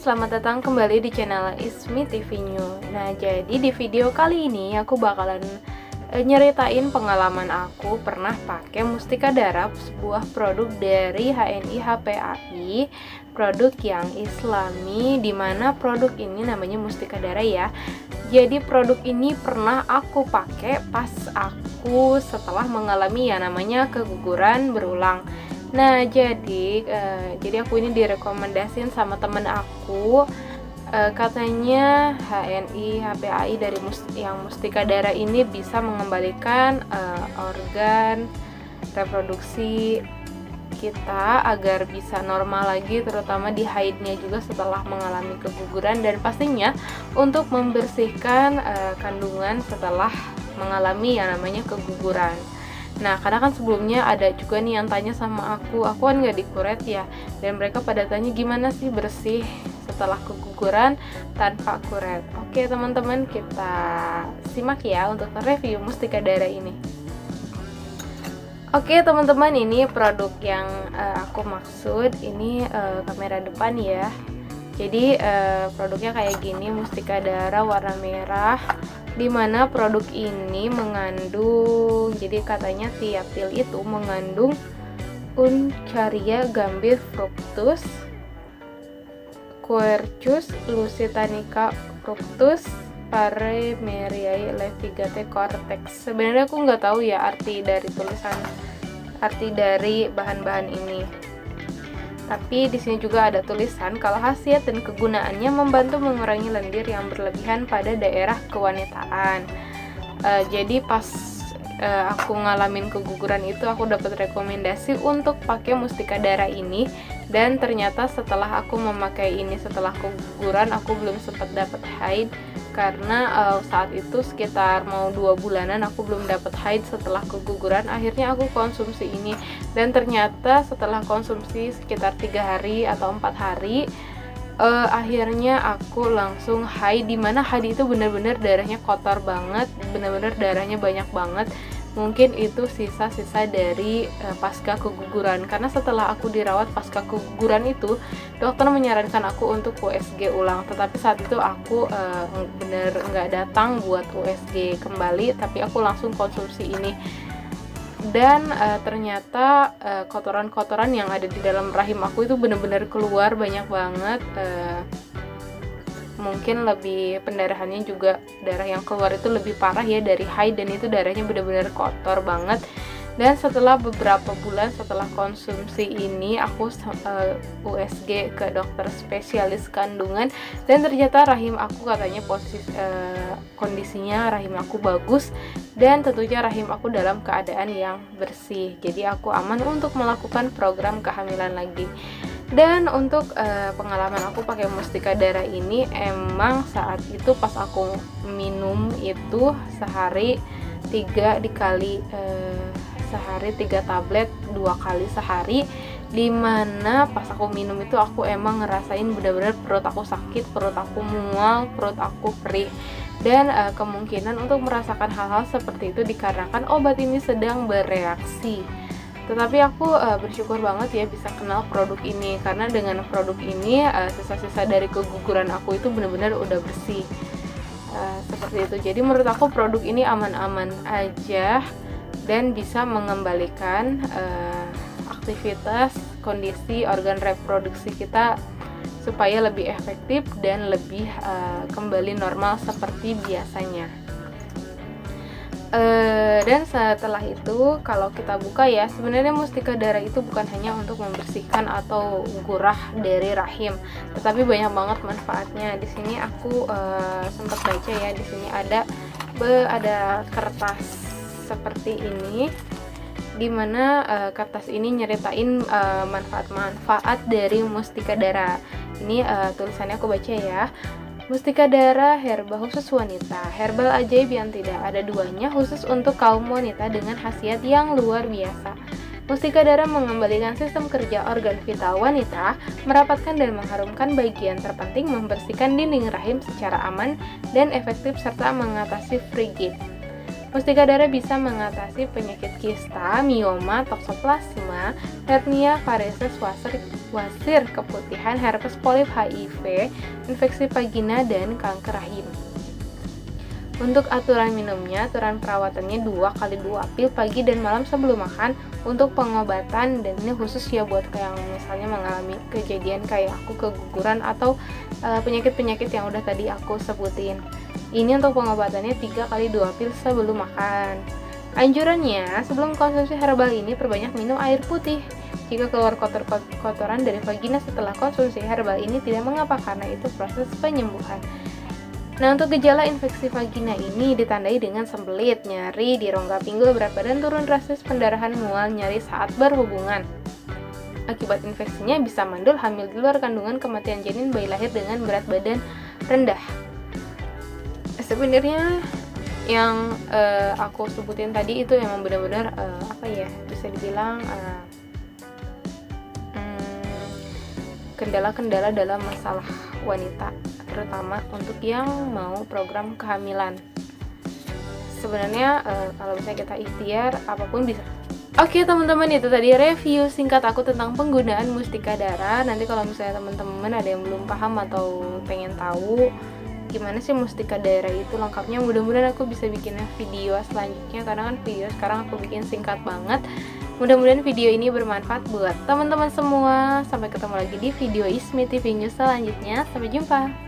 selamat datang kembali di channel Ismi TV New. Nah, jadi di video kali ini aku bakalan nyeritain pengalaman aku pernah pakai Mustika Dara, sebuah produk dari HNI HPAI, produk yang islami, dimana produk ini namanya Mustika Dara ya. Jadi produk ini pernah aku pakai pas aku setelah mengalami yang namanya keguguran berulang. Nah, jadi aku ini direkomendasiin sama temen aku, katanya HNI HPAI dari yang Mustika Dara ini bisa mengembalikan organ reproduksi kita agar bisa normal lagi, terutama di haidnya juga setelah mengalami keguguran, dan pastinya untuk membersihkan kandungan setelah mengalami yang namanya keguguran. Nah, karena kan sebelumnya ada juga nih yang tanya sama aku kan nggak dikuret ya, dan mereka pada tanya gimana sih bersih setelah keguguran tanpa kuret. Oke teman-teman, kita simak ya untuk review Mustika Dara ini. Oke teman-teman, ini produk yang aku maksud, ini kamera depan ya. Jadi produknya kayak gini, Mustika Dara warna merah, dimana produk ini mengandung, jadi katanya tiap pil itu mengandung Uncaria gambir fructus, Quercus lusitanica fructus, Paremeriae levigate cortex. Sebenarnya aku nggak tahu ya arti dari bahan-bahan ini. Tapi di sini juga ada tulisan kalau khasiat dan kegunaannya membantu mengurangi lendir yang berlebihan pada daerah kewanitaan. Jadi pas aku ngalamin keguguran itu, aku dapat rekomendasi untuk pakai Mustika Dara ini, dan ternyata setelah aku memakai ini setelah keguguran, aku belum sempat dapat haid karena saat itu sekitar mau 2 bulanan aku belum dapat haid setelah keguguran. Akhirnya aku konsumsi ini, dan ternyata setelah konsumsi sekitar 3 hari atau 4 hari akhirnya aku langsung haid, dimana haid itu benar-benar darahnya kotor banget, benar-benar darahnya banyak banget. Mungkin itu sisa-sisa dari pasca keguguran, karena setelah aku dirawat pasca keguguran itu, dokter menyarankan aku untuk USG ulang, tetapi saat itu aku bener nggak datang buat USG kembali, tapi aku langsung konsumsi ini. Dan ternyata kotoran-kotoran yang ada di dalam rahim aku itu bener-bener keluar banyak banget. Mungkin lebih pendarahannya juga, darah yang keluar itu lebih parah ya dari haid, dan itu darahnya benar-benar kotor banget. Dan setelah beberapa bulan setelah konsumsi ini, aku USG ke dokter spesialis kandungan, dan ternyata rahim aku katanya kondisinya rahim aku bagus, dan tentunya rahim aku dalam keadaan yang bersih. Jadi aku aman untuk melakukan program kehamilan lagi. Dan untuk pengalaman aku pakai Mustika Dara ini, emang saat itu pas aku minum itu sehari 3 tablet 2 kali sehari, dimana pas aku minum itu aku emang ngerasain benar-benar perut aku sakit, perut aku mual, perut aku perih. Dan kemungkinan untuk merasakan hal-hal seperti itu dikarenakan obat ini sedang bereaksi. Tetapi aku bersyukur banget ya bisa kenal produk ini, karena dengan produk ini sisa-sisa dari keguguran aku itu benar-benar udah bersih. Seperti itu. Jadi menurut aku produk ini aman-aman aja dan bisa mengembalikan aktivitas kondisi organ reproduksi kita supaya lebih efektif dan lebih kembali normal seperti biasanya. Dan setelah itu kalau kita buka ya, sebenarnya Mustika Dara itu bukan hanya untuk membersihkan atau gurah dari rahim, tetapi banyak banget manfaatnya. Di sini aku sempat baca ya, di sini ada kertas seperti ini, dimana kertas ini nyeritain manfaat-manfaat dari Mustika Dara. Ini tulisannya aku baca ya. Mustika Dara herba khusus wanita, herbal ajaib yang tidak ada duanya, khusus untuk kaum wanita dengan khasiat yang luar biasa. Mustika Dara mengembalikan sistem kerja organ vital wanita, merapatkan dan mengharumkan bagian terpenting, membersihkan dinding rahim secara aman dan efektif, serta mengatasi frigid. Mustika Dara bisa mengatasi penyakit kista, mioma, toksoplasma, hernia, varises, wasir keputihan, herpes, polip, HIV, infeksi vagina, dan kanker rahim. Untuk aturan minumnya, aturan perawatannya 2 kali 2 pil pagi dan malam sebelum makan. Untuk pengobatan, dan ini khusus ya buat yang misalnya mengalami kejadian kayak aku keguguran atau penyakit-penyakit yang udah tadi aku sebutin. Ini untuk pengobatannya 3 kali 2 pil sebelum makan. Anjurannya, sebelum konsumsi herbal ini perbanyak minum air putih. Jika keluar kotoran dari vagina setelah konsumsi herbal ini tidak mengapa karena itu proses penyembuhan. Nah, untuk gejala infeksi vagina ini ditandai dengan sembelit, nyeri di rongga pinggul, berat badan turun drastis, pendarahan, mual, nyeri saat berhubungan. Akibat infeksinya bisa mandul, hamil di luar kandungan, kematian janin, bayi lahir dengan berat badan rendah. Sebenarnya yang aku sebutin tadi itu emang benar-benar bisa dibilang kendala-kendala dalam masalah wanita, terutama untuk yang mau program kehamilan. Sebenarnya kalau misalnya kita ikhtiar apapun bisa. Oke teman-teman, itu tadi review singkat aku tentang penggunaan Mustika Dara. Nanti kalau misalnya teman-teman ada yang belum paham atau pengen tahu gimana sih Mustika Dara itu lengkapnya, mudah-mudahan aku bisa bikin video selanjutnya, karena kan video sekarang aku bikin singkat banget. Mudah-mudahan video ini bermanfaat buat teman-teman semua. Sampai ketemu lagi di video Ismi TV News selanjutnya. Sampai jumpa.